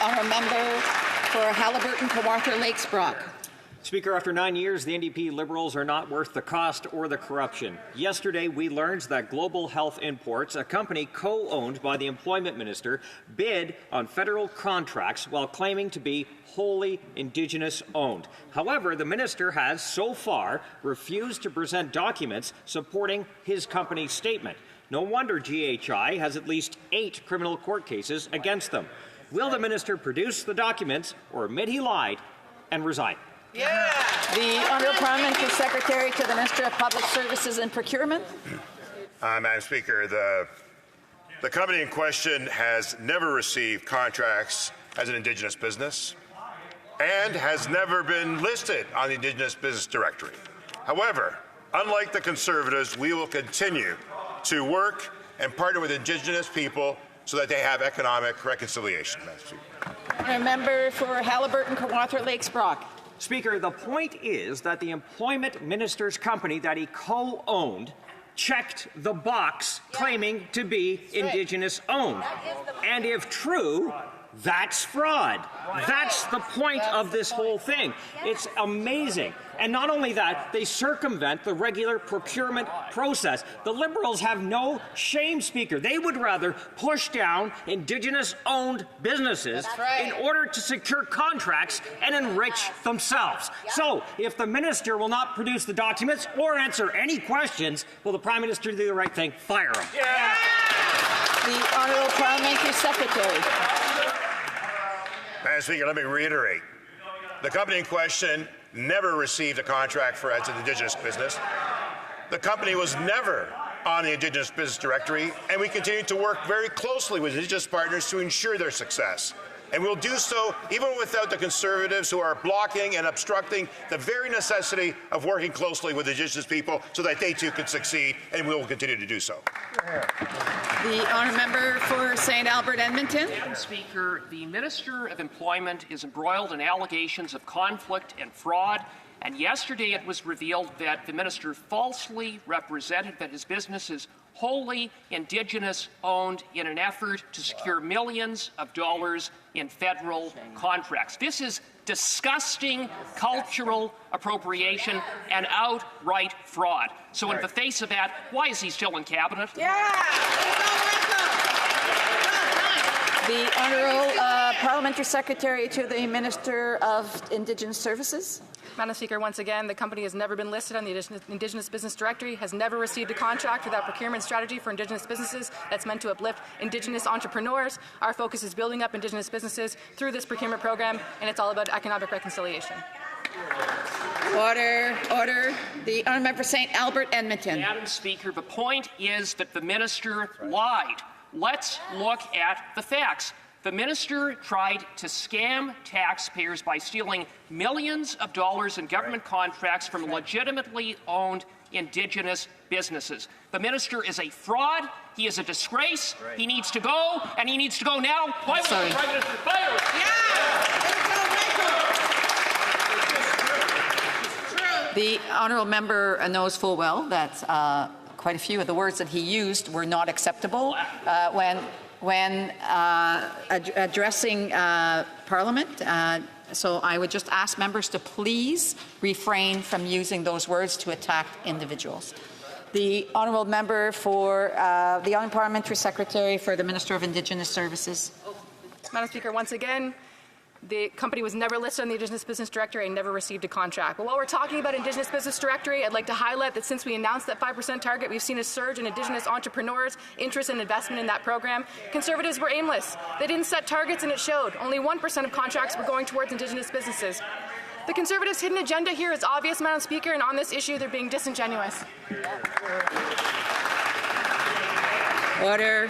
Honourable member for Haliburton-Kawartha Lakes Brock. Speaker, after 9 years, the NDP Liberals are not worth the cost or the corruption. Yesterday, we learned that Global Health Imports, a company co-owned by the Employment Minister, bid on federal contracts while claiming to be wholly Indigenous owned. However, the minister has so far refused to present documents supporting his company's statement. No wonder GHI has at least 8 criminal court cases against them. Will the minister produce the documents or admit he lied and resign? Yeah. The Honourable Parliamentary Secretary to the Minister of Public Services and Procurement. Madam Speaker, the company in question has never received contracts as an Indigenous business and has never been listed on the Indigenous Business Directory. However, unlike the Conservatives, we will continue to work and partner with Indigenous people so that they have economic reconciliation. Member for Haliburton-Kawartha Lakes Brock. Speaker, the point is that the Employment Minister's company that he co-owned checked the box claiming to be Indigenous owned. And if true, that's fraud. That's the point of this whole thing. It's amazing. And not only that, they circumvent the regular procurement process. The Liberals have no shame, Speaker. They would rather push down Indigenous-owned businesses in order to secure contracts and enrich themselves. So, if the minister will not produce the documents or answer any questions, will the Prime Minister do the right thing? Fire him. Yeah. The Honourable Parliamentary Secretary. Madam Speaker, let me reiterate. The company in question never received a contract for as an Indigenous business. The company was never on the Indigenous Business Directory, and we continue to work very closely with Indigenous partners to ensure their success. And we'll do so even without the Conservatives who are blocking and obstructing the very necessity of working closely with Indigenous people so that they too can succeed, and we will continue to do so. The honourable member for St. Albert Edmonton. Madam Speaker, the Minister of Employment is embroiled in allegations of conflict and fraud, and yesterday it was revealed that the minister falsely represented that his business is wholly Indigenous owned in an effort to secure millions of dollars in federal contracts. This is disgusting cultural appropriation and outright fraud. So in the face of that, why is he still in cabinet? Yeah. The Honourable Parliamentary Secretary to the Minister of Indigenous Services. Madam Speaker, once again, the company has never been listed on the Indigenous Business Directory, has never received a contract for that procurement strategy for Indigenous businesses that's meant to uplift Indigenous entrepreneurs. Our focus is building up Indigenous businesses through this procurement program, and it's all about economic reconciliation. Order, order. The honourable member for St. Albert, Edmonton. Madam Speaker, the point is that the minister lied. Let's look at the facts. The minister tried to scam taxpayers by stealing millions of dollars in government contracts from legitimately owned Indigenous businesses. The minister is a fraud. He is a disgrace. He needs to go, and he needs to go now. Why was the Prime Minister fired? The honourable member knows full well that quite a few of the words that he used were not acceptable when addressing Parliament. So I would just ask members to please refrain from using those words to attack individuals. The honourable member for the Honourable Parliamentary Secretary for the Minister of Indigenous Services. Madam Speaker, once again, the company was never listed on the Indigenous Business Directory and never received a contract. But while we're talking about Indigenous Business Directory, I'd like to highlight that since we announced that 5% target, we've seen a surge in Indigenous entrepreneurs' interest and investment in that program. Conservatives were aimless. They didn't set targets, and it showed. Only 1% of contracts were going towards Indigenous businesses. The Conservatives' hidden agenda here is obvious, Madam Speaker, and on this issue, they're being disingenuous. Order.